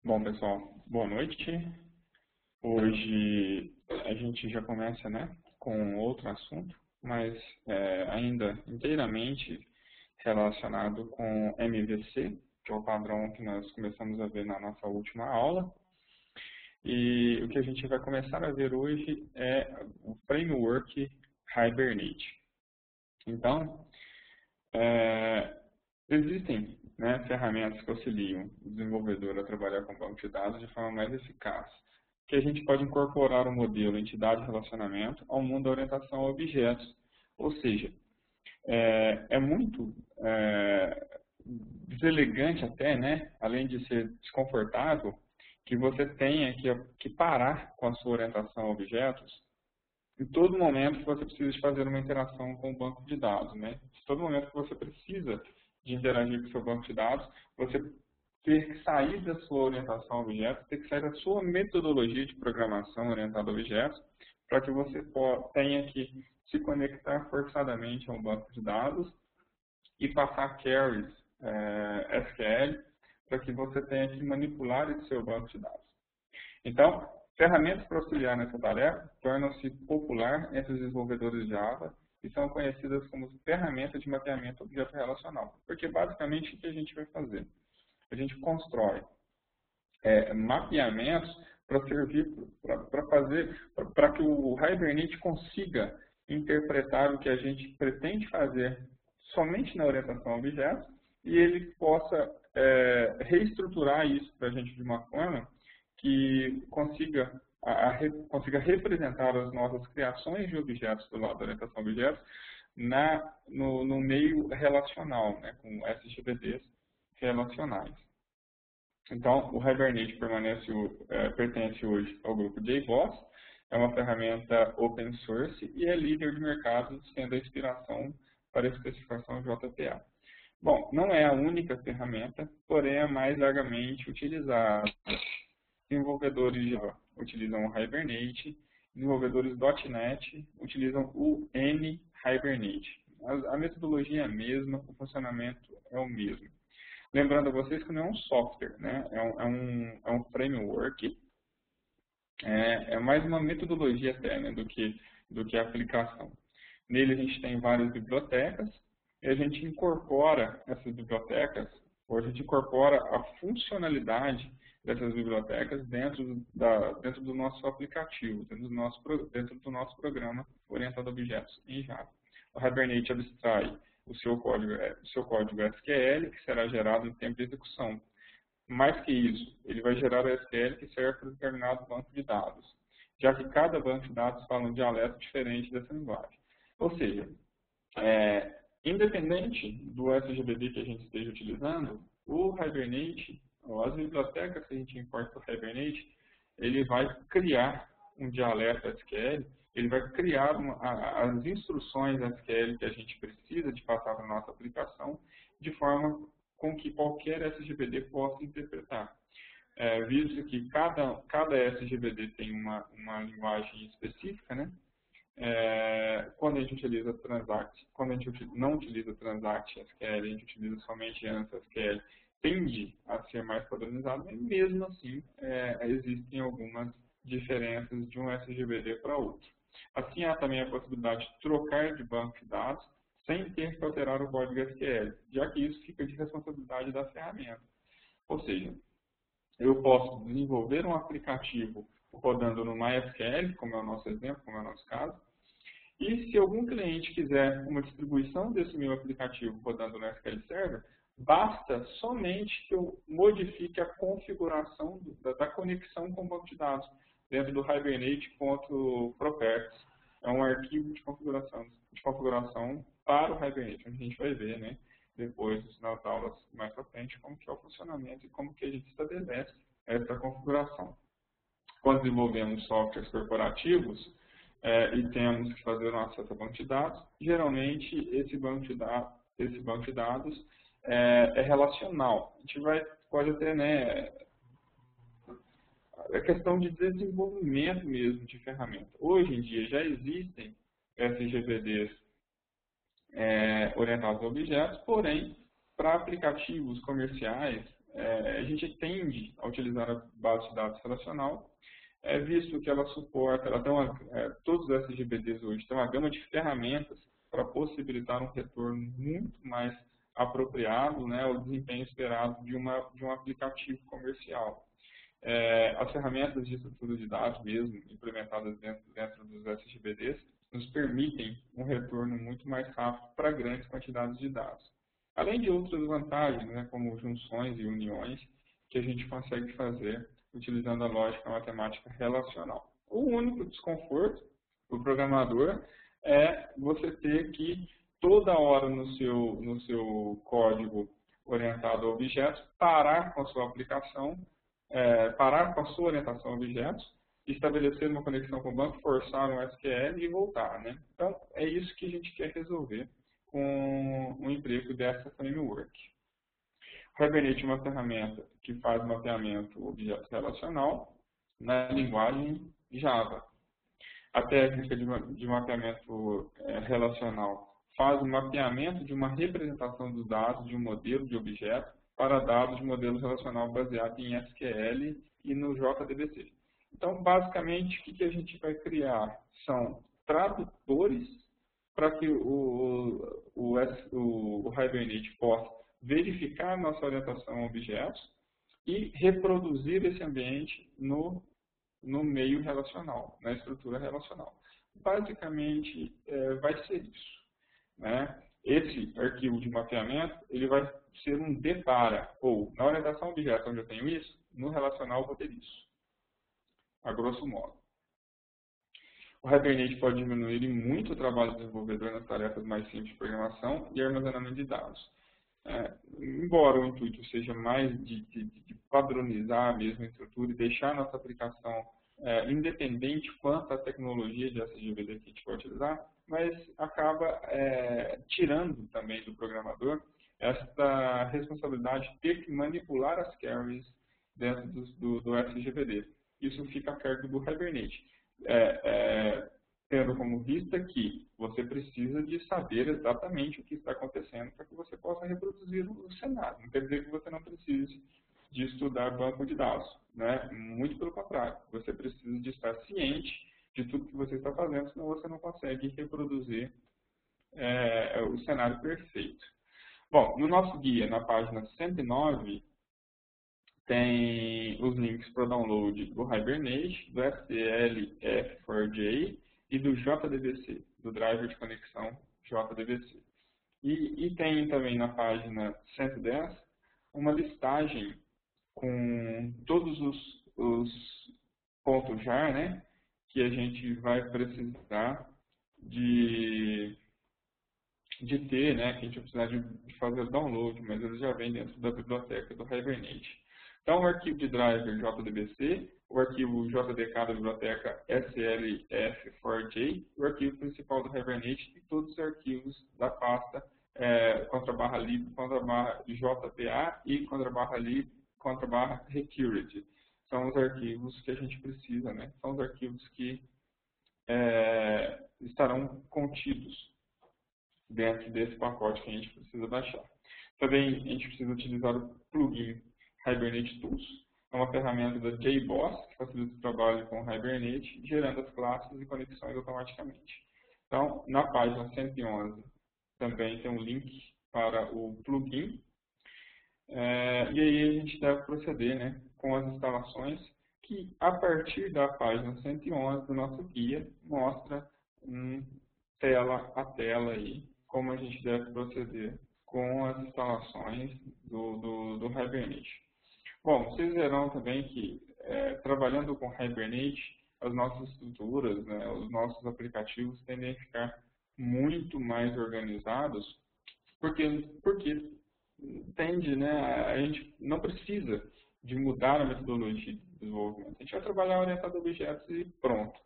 Bom, pessoal, boa noite. Hoje a gente já começa, com outro assunto, mas ainda inteiramente relacionado com MVC, que é o padrão que nós começamos a ver na nossa última aula. E o que a gente vai começar a ver hoje é o framework Hibernate. Então, existem ferramentas que auxiliam o desenvolvedor a trabalhar com banco de dados de forma mais eficaz, que a gente pode incorporar o modelo entidade-relacionamento ao mundo da orientação a objetos. Ou seja, é muito deselegante até, além de ser desconfortável, que você tenha que parar com a sua orientação a objetos em todo momento que você precisa de fazer uma interação com o banco de dados, Em todo momento que você precisa de interagir com o seu banco de dados, você ter que sair da sua orientação a objetos, ter que sair da sua metodologia de programação orientada a objetos, para que você tenha que se conectar forçadamente a um banco de dados e passar queries SQL para que você tenha que manipular esse seu banco de dados. Então, ferramentas para auxiliar nessa tarefa tornam-se popular entre os desenvolvedores Java e são conhecidas como ferramentas de mapeamento objeto relacional. Porque, basicamente, o que a gente vai fazer? A gente constrói mapeamentos para servir, para que o Hibernate consiga interpretar o que a gente pretende fazer somente na orientação a objetos e ele possa reestruturar isso para a gente de uma forma que consiga representar as nossas criações de objetos do lado da orientação a objetos no meio relacional, com SGBDs relacionais. Então, o Hibernate pertence hoje ao grupo JBoss, é uma ferramenta open source e é líder de mercado, sendo a inspiração para a especificação JPA. Bom, não é a única ferramenta, porém é a mais largamente utilizada. Desenvolvedores Java utilizam o Hibernate, desenvolvedores .NET utilizam o N-Hibernate. A metodologia é a mesma, o funcionamento é o mesmo. Lembrando a vocês que não é um software, é um framework, é mais uma metodologia até do que a aplicação. Nele a gente tem várias bibliotecas e a gente incorpora essas bibliotecas, ou a gente incorpora a funcionalidade dessas bibliotecas dentro do nosso aplicativo, dentro do nosso programa orientado a objetos em Java. O Hibernate abstrai o seu código SQL, que será gerado em tempo de execução. Mais que isso, ele vai gerar o SQL que serve para determinado banco de dados, já que cada banco de dados fala um dialeto diferente dessa linguagem. Ou seja, independente do SGBD que a gente esteja utilizando, o Hibernate, ou as bibliotecas que a gente importa para o Hibernate, ele vai criar um dialeto SQL, ele vai criar as instruções SQL que a gente precisa de passar para a nossa aplicação, de forma com que qualquer SGBD possa interpretar. Visto que cada SGBD tem uma linguagem específica, quando a gente utiliza Transact, quando a gente não utiliza Transact SQL, a gente utiliza somente ANSI SQL, tende a ser mais padronizado, mas mesmo assim existem algumas diferenças de um SGBD para outro. Assim, há também a possibilidade de trocar de banco de dados sem ter que alterar o código SQL, já que isso fica de responsabilidade da ferramenta. Ou seja, eu posso desenvolver um aplicativo rodando no MySQL, como é o nosso exemplo, como é o nosso caso, e se algum cliente quiser uma distribuição desse meu aplicativo rodando no SQL Server, basta somente que eu modifique a configuração da conexão com o banco de dados dentro do Hibernate.properties. É um arquivo de configuração para o Hibernate, onde a gente vai ver, depois nas aulas mais para frente, como que é o funcionamento e como que a gente estabelece essa configuração. Quando desenvolvemos softwares corporativos e temos que fazer um acesso a banco de dados, geralmente esse banco de dados é relacional. A gente pode até, é questão de desenvolvimento mesmo de ferramenta. Hoje em dia já existem SGBDs orientados a objetos, porém, para aplicativos comerciais, a gente tende a utilizar a base de dados relacional, visto que ela suporta, todos os SGBDs hoje têm uma gama de ferramentas para possibilitar um retorno muito mais apropriado, né, ao desempenho esperado de um aplicativo comercial. As ferramentas de estrutura de dados mesmo, implementadas dentro dos SGBDs, nos permitem um retorno muito mais rápido para grandes quantidades de dados. Além de outras vantagens, né, como junções e uniões, que a gente consegue fazer utilizando a lógica matemática relacional. O único desconforto do programador é você ter que, toda hora no seu código orientado a objetos, parar com a sua aplicação, parar com a sua orientação a objetos, estabelecer uma conexão com o banco, forçar um SQL e voltar, né? Então, é isso que a gente quer resolver com o emprego dessa framework. O Hibernate é uma ferramenta que faz mapeamento objeto relacional na linguagem Java. A técnica de mapeamento relacional faz o mapeamento de uma representação dos dados de um modelo de objeto para dados de modelo relacional baseado em SQL e no JDBC. Então, basicamente, o que a gente vai criar? São tradutores para que o Hibernate possa verificar nossa orientação a objetos e reproduzir esse ambiente no meio relacional, na estrutura relacional. Basicamente, vai ser isso, né? Esse arquivo de mapeamento, ele vai ser um depara, ou na orientação a objeto onde eu tenho isso, no relacional eu vou ter isso, a grosso modo. O Hibernate pode diminuir muito o trabalho do desenvolvedor nas tarefas mais simples de programação e armazenamento de dados. Embora o intuito seja mais de padronizar mesmo a estrutura e deixar a nossa aplicação independente quanto à tecnologia de SGBD que a gente vai utilizar, mas acaba tirando também do programador essa responsabilidade de ter que manipular as carries dentro do SGBD. Isso fica a cargo do Hibernate. Tendo como vista que você precisa de saber exatamente o que está acontecendo para que você possa reproduzir o cenário. Não quer dizer que você não precise de estudar banco de dados, né? Muito pelo contrário, você precisa de estar ciente de tudo que você está fazendo, senão você não consegue reproduzir o cenário perfeito. Bom, no nosso guia, na página 109, tem os links para o download do Hibernate, do SLF4J e do JDBC, do driver de conexão JDBC. E tem também na página 110 uma listagem com todos os pontos JAR, né, que a gente vai precisar de ter, né, que a gente vai precisar de fazer o download, mas eles já vêm dentro da biblioteca do Hibernate. Então, o arquivo de driver JDBC, o arquivo JDK da biblioteca SLF4J, o arquivo principal do Hibernate e todos os arquivos da pasta /lib, /jpa e /lib, /recurity. São os arquivos que a gente precisa, né? São os arquivos que estarão contidos dentro desse pacote que a gente precisa baixar. Também a gente precisa utilizar o plugin Hibernate Tools, é uma ferramenta da JBoss que facilita o trabalho com o Hibernate, gerando as classes e conexões automaticamente. Então, na página 111 também tem um link para o plugin, e aí a gente deve proceder, né, com as instalações, que a partir da página 111 do nosso guia mostra tela a tela aí, como a gente deve proceder com as instalações do Hibernate. Bom, vocês verão também que, trabalhando com Hibernate, as nossas estruturas, né, os nossos aplicativos tendem a ficar muito mais organizados, porque tende, né, a gente não precisa de mudar a metodologia de desenvolvimento. A gente vai trabalhar orientado a objetos e pronto.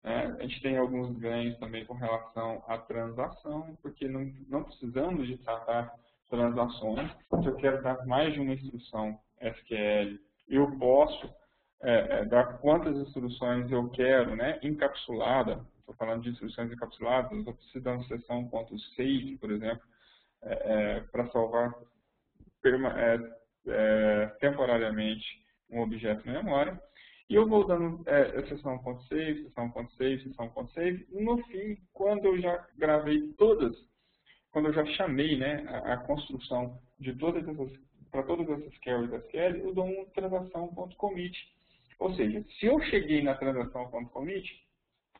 A gente tem alguns ganhos também com relação à transação, porque não precisamos de tratar transações. Se eu quero dar mais de uma instrução SQL, eu posso dar quantas instruções eu quero, né, encapsulada. Estou falando de instruções encapsuladas, eu preciso dar uma seção .save, por exemplo, para salvar temporariamente um objeto na memória. E eu vou dando sessão .save, sessão .save, sessão .save. No fim, quando eu já gravei todas, quando eu já chamei, né, a construção de todas essas, para todas essas carries SQL, eu dou um transação.commit. Ou seja, se eu cheguei na transação.commit,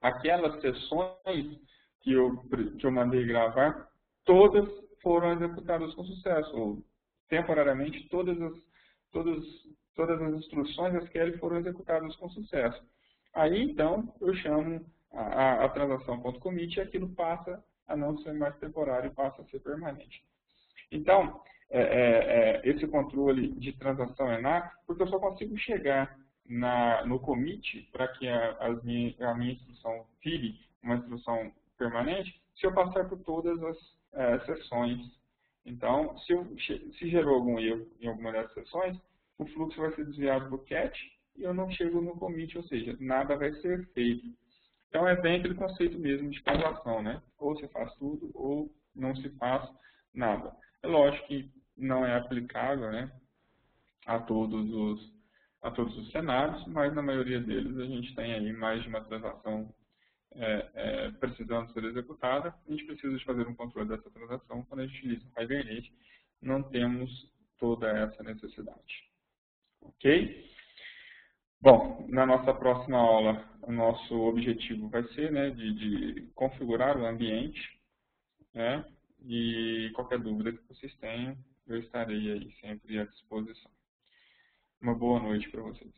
aquelas sessões que eu mandei gravar, todas foram executadas com sucesso. Ou, temporariamente, todas as instruções SQL foram executadas com sucesso. Aí, então, eu chamo a transação.commit e aquilo passa a não ser mais temporário e passa a ser permanente. Então, esse controle de transação é NAC, porque eu só consigo chegar no commit para que a minha instrução vire uma instrução permanente se eu passar por todas as sessões. Então, se gerou algum erro em alguma dessas sessões, o fluxo vai ser desviado para o catch e eu não chego no commit, ou seja, nada vai ser feito. Então, é bem aquele conceito mesmo de transação, né? Ou se faz tudo, ou não se faz nada. É lógico que não é aplicável, né, a todos os cenários, mas na maioria deles a gente tem aí mais de uma transação precisando ser executada. A gente precisa de fazer um controle dessa transação. Quando a gente utiliza o Hibernate, não temos toda essa necessidade. Ok? Bom, na nossa próxima aula, o nosso objetivo vai ser, né, de configurar o ambiente, né, e qualquer dúvida que vocês tenham, eu estarei aí sempre à disposição. Uma boa noite para vocês.